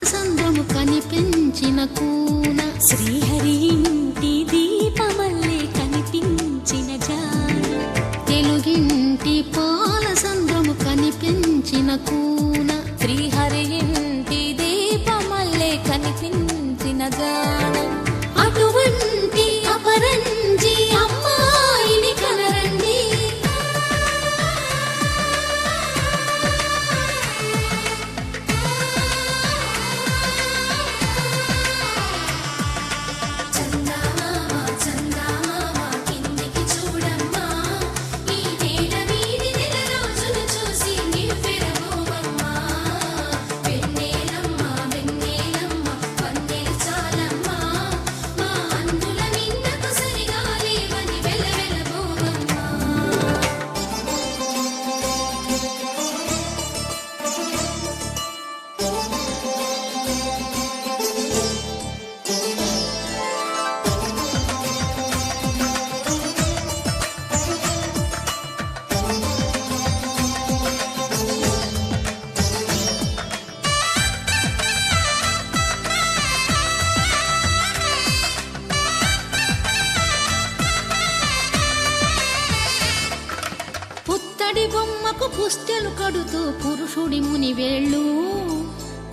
సంద్రము కనిపించిన కూన శ్రీహరి ఇంటి దీపమల్లే కనిపించిన జాన తెలుగింటి పాల సంద్రము కనిపించిన కూన శ్రీహరి ఇంటి దీపమల్లే కనిపించిన జాన అటువంటి అపరంజి అమ్మాయిని కనరండి. పుత్తడి బొమ్మకు పుస్తెలు కడుతూ పురుషుడి ముని వేళ్ళు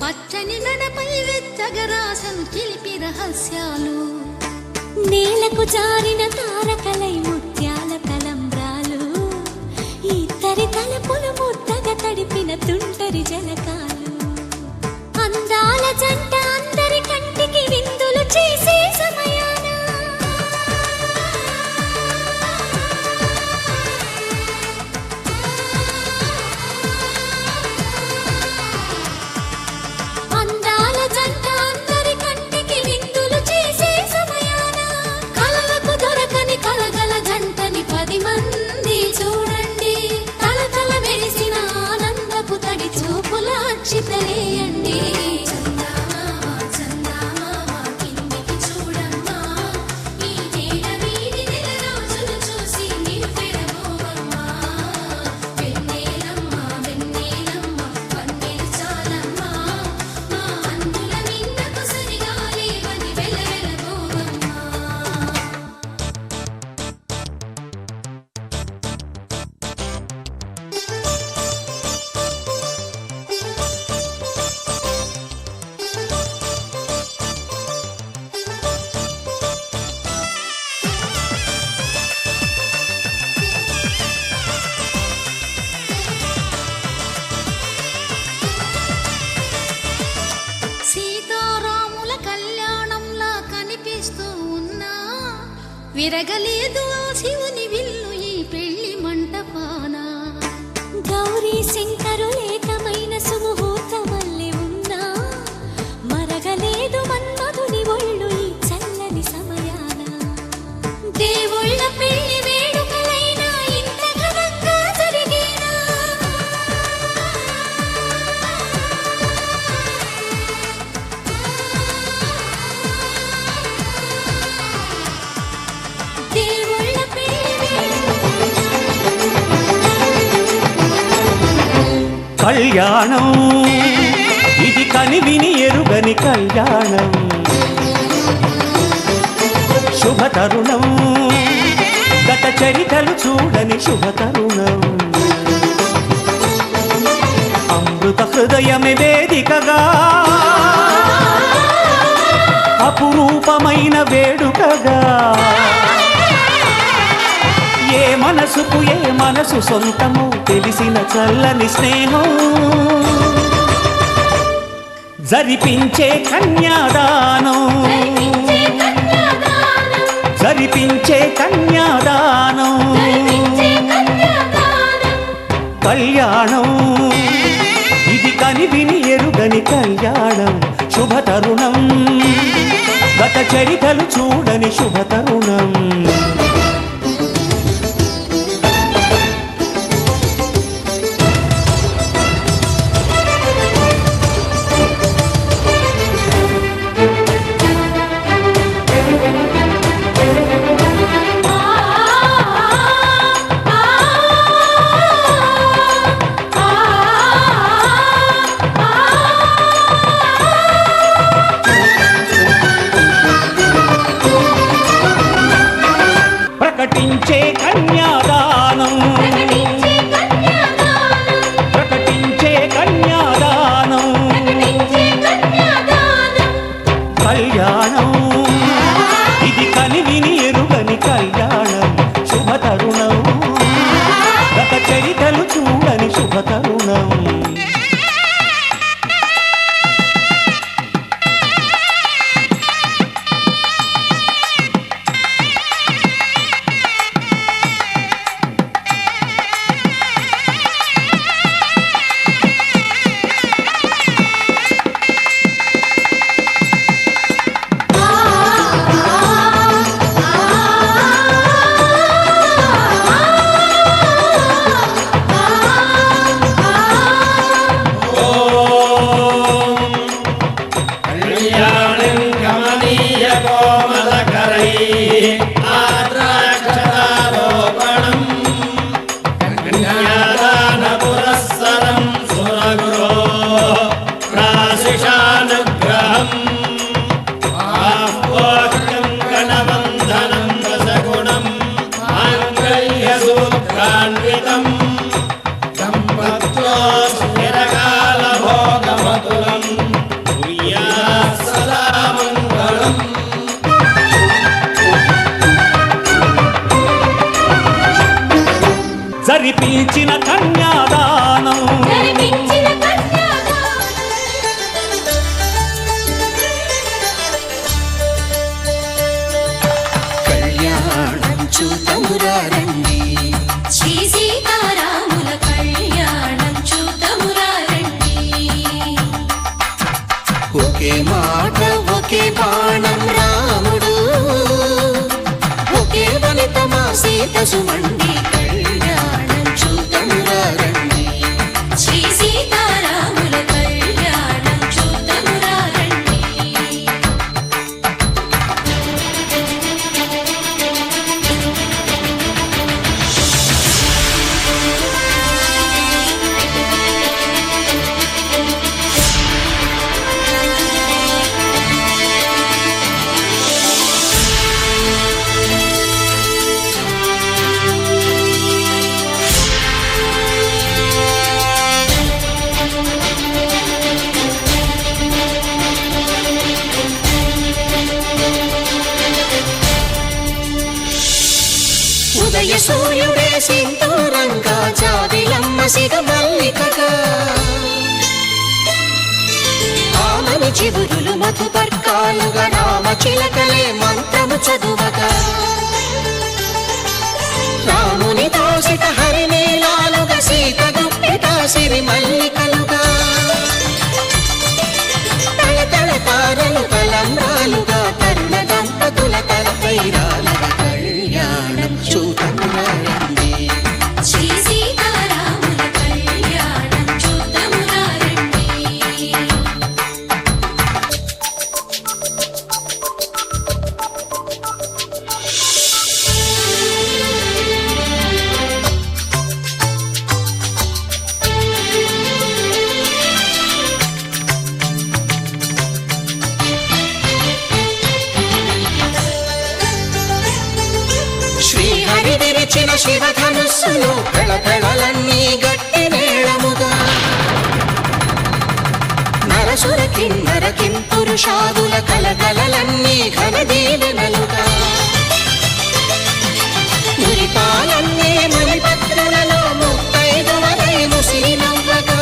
పచ్చని నడపై వెచ్చగరాసను చిలిపి రహస్యాలు నేలకు జారిన తారకలై ముత్యాల తలంబ్రాలు ఇద్దరి తలపులు ముద్దగా తడిపిన తుంటరి జలకాలు అందాల జంట అందరి కంటికి విందులు చేసే సమయాన అందాల జంట అందరి కంటికి విందులు చేసే సమయాన కలలకు దొరకని కలగల జంటని 10 మంది చూడండి. తలతల మెరిసిన ఆనందపు తడి చూపుల అక్షితలేయండి. సీతారాముల కళ్యాణంలా కనిపిస్తూ ఉన్నా విరగలేదు ఆ శివుని విల్లు ఈ పెళ్లి మంటపాన. గౌరీ శంకరులేకమైన సుముహూర్తమల్లె ఉన్నా మరగలేదు మన్మధుని ఒళ్ళు ఈ చల్లని సమయాన. దేవుళ్ళ పెళ్లి వేడుకలైనా ఇంత ఘనంగా జరిగేనా? దేవుళ్ళ పెళ్లి కళ్యాణం ఇది కనివిని ఎరుగని కళ్యాణం శుభతరుణం గత చరితలు చూడని శుభతరుణం అమృత హృదయమే వేదికగా అపురూపమైన వేడుకగా ఏ మనసుకు ఏ మనసు సొంతము తెలిసిన చల్లని స్నేహం జరిపించే కన్యాదానం జరిపించే కన్యాదానం కళ్యాణం ఇది కనివిని ఎరుగని కళ్యాణం శుభతరుణం గత చరితలు చూడని శుభతరుణం కళ్యాణం కమనీయ కోమలకరై ఆద్రాక్షరారోపణం కన్యాదాన పురస్సరం సురగురో ప్రాశిషానుగ్రహం ఆహ్వాక్యం గణవందనం దశగుణం మాంగళ్యసూత్రాన్వితం సంపత్తో స్థిరకాల భోగమతులం కుర్యాత్ సదా మంగళం. జరిపించిన కన్యాదానం జరిపించిన కన్యాదానం కళ్యాణం చూతమురారండి శ్రీ సీతారాముల కళ్యాణం చూతమురారండి. ఒకే మాట ఒకే బాణం రాముడు ఒకే వనిత మా సీత సుమండి కళ్యాణం చూతమురారండి శ్రీ సీతారాముల కళ్యాణం చూతమురారండి. ఉదయ సూర్యుడే సింధూరంగా జాబిలమ్మ సిగ మల్లికగా ఆమని చిగురులు మధుపర్కాలుగా రామ చిలకలే మంత్రము చదువగా రాముని దోసిట హరినీలాలుగా సీత గుప్పిట సిరి మల్లికలుగా తళతళ తారలు తలంబ్రాలుగా తరుణ దంపతుల తలపైరాలుగా కళ్యాణం చూతమురారండి శ్రీ సీతారాముల కళ్యాణం చూతమురారండి. శ్రీహరి విరిచిన శివధనుస్సులు పెళపెళలన్నీ గట్టి నేళముగా నరసుర కిన్నర కింపురుషాదుల కలకలలన్నీ ఘన దీవెనలుగా మురిపాలన్నీ మణిపత్రులలో ముత్తైదువలై ముసిరి నవ్వగా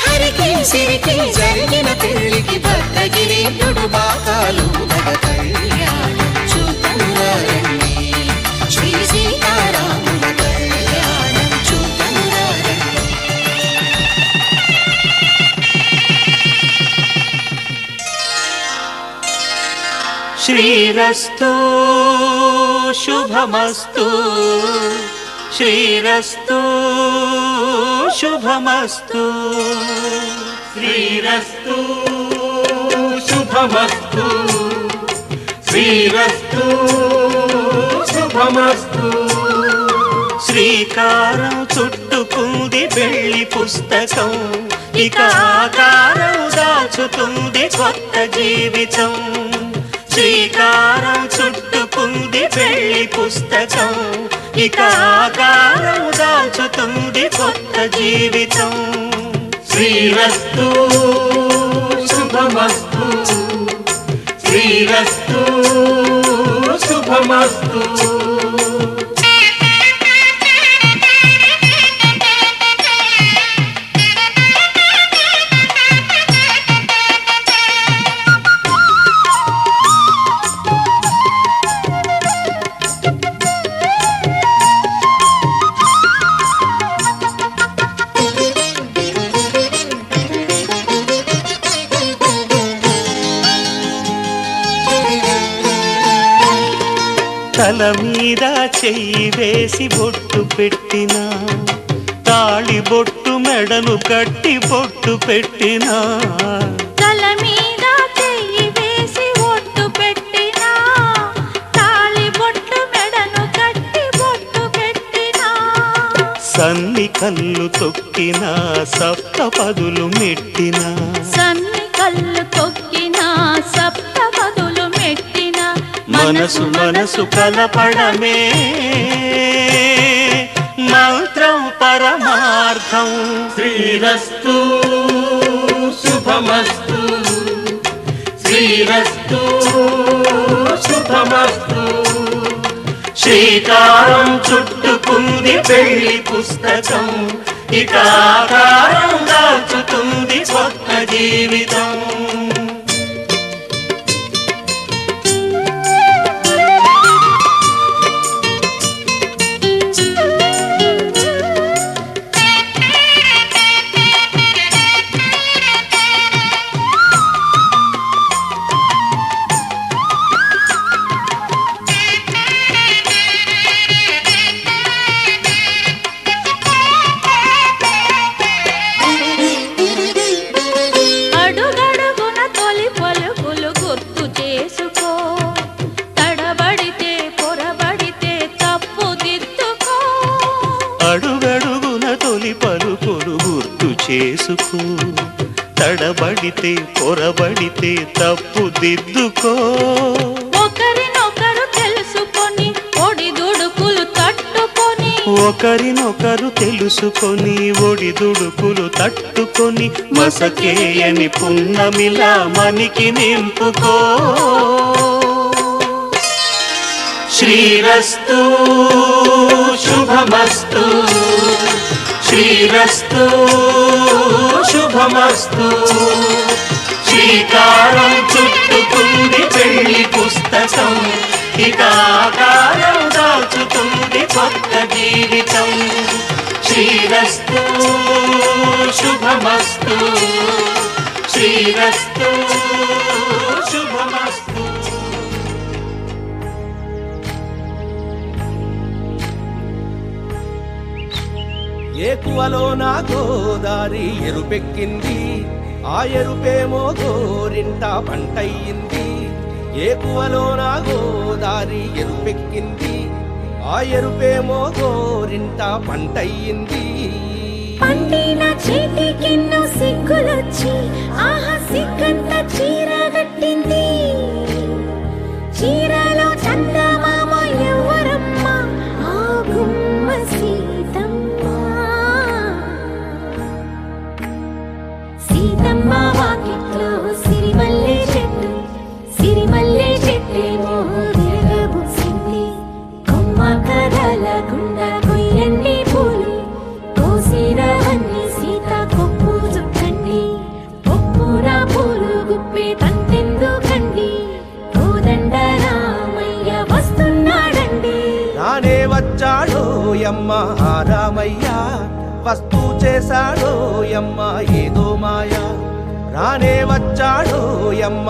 హరికి సిరికి జరిగిన పెళ్లికి భద్రగిరీంద్రుడు బాకాలు కళ్యాణం చూతమురారండి శ్రీ సీతారాముల కళ్యాణం చూతమురారండి. శ్రీరస్తు శుభమస్తు శ్రీరస్తు శుభమస్తు శ్రీరస్తు శుభమస్తు శ్రీరస్తు శుభమస్తు. శ్రీకారం చుట్టుకుంది పెళ్లి పుస్తకం ఇక ఆకారం దాచుతుంది కొత్త జీవితం. శ్రీకారం చుట్టుకుంది పెళ్లి పుస్తకం ఇక ఆకారం దాచుతుంది కొత్త జీవితం. శ్రీరస్తు శుభమస్తు శ్రీరస్తు శుభమస్తు. తల మీద చెయ్యి వేసి బొట్టు పెట్టిన తాళి బొట్టు మెడను కట్టి పొట్టు పెట్టినా తల మీద చెయ్యి వేసి ఒట్టు పెట్టినా తాళి బొట్టు మెడను కట్టి బొట్టు పెట్టినా సన్ని కళ్ళు తొక్కినా సప్తపదులు మెట్టినా సన్ని కళ్ళు తొక్కినా సప్తపదులు మెట్టినా మనసు మనసు కలపడమే మంత్రం పరమార్థం శ్రీరస్తు శుభమస్తు శ్రీరస్తు శుభమస్తు శ్రీకారం చుట్టుకుంది పెళ్లి పుస్తకం ఇక ఆకారం దాచుతుంది కొత్త జీవితం అడుగడుగున తొలి పలుకులు గుర్తు చేసుకో తడబడితే పొరబడితే తప్పు దిద్దుకో అడుగడుగున తొలి పలుకులు గుర్తు చేసుకో తడబడితే పొరబడితే తప్పు దిద్దుకో ఒకరినొకరు తెలుసుకొని ఒడిదుడుకులు తట్టుకొని ఒకరినొకరు తెలుసుకొని ఒడిదుడుకులు తట్టుకొని మసకేయని పున్నమిలా మనికి నింపుకో శ్రీరస్తు శుభమస్తు శ్రీరస్తు శుభమస్తు శ్రీకారం చుట్టుకుంది పెళ్లి పుస్తకం ఇక ఆకారం దాచుతుంది కొత్త జీవితం శ్రీరస్తు శుభమస్తు శ్రీరస్తు శుభమస్తు ఏకువలో నా గోదారి ఎరుపెక్కింది ఆ ఎరుపేమో గోరింట పంటయ్యింది ఏకువలో నా గోదారి ఎరుపెక్కింది ఆ ఎరుపేమో గోరింట పంటయ్యింది పండిన చేతికెన్నో సిగ్గులొచ్చి ఆహా సిగ్గంత చీర కట్టింది చీరలో చందమామ ఎవరమ్మ ఆ గుమ్మ సీతమ్మ సీతమ్మ వాకిట్లో సిరిమల్లె చెట్టేమో విరగబూసింది కొమ్మ కదలకుండా కొయ్యండి పూలు కోసిరవన్నీ సీత కొప్పు చుట్టండి కొప్పున పూలు గుప్పే తంతెందుకండి కోదండ రామయ్య వస్తున్నాడండి రానే వచ్చాడో యమ్మ ఆ రామయ్య వస్తూ చేశాడో యమ్మ ఏదో మాయ రానే వచ్చాడో యమ్మ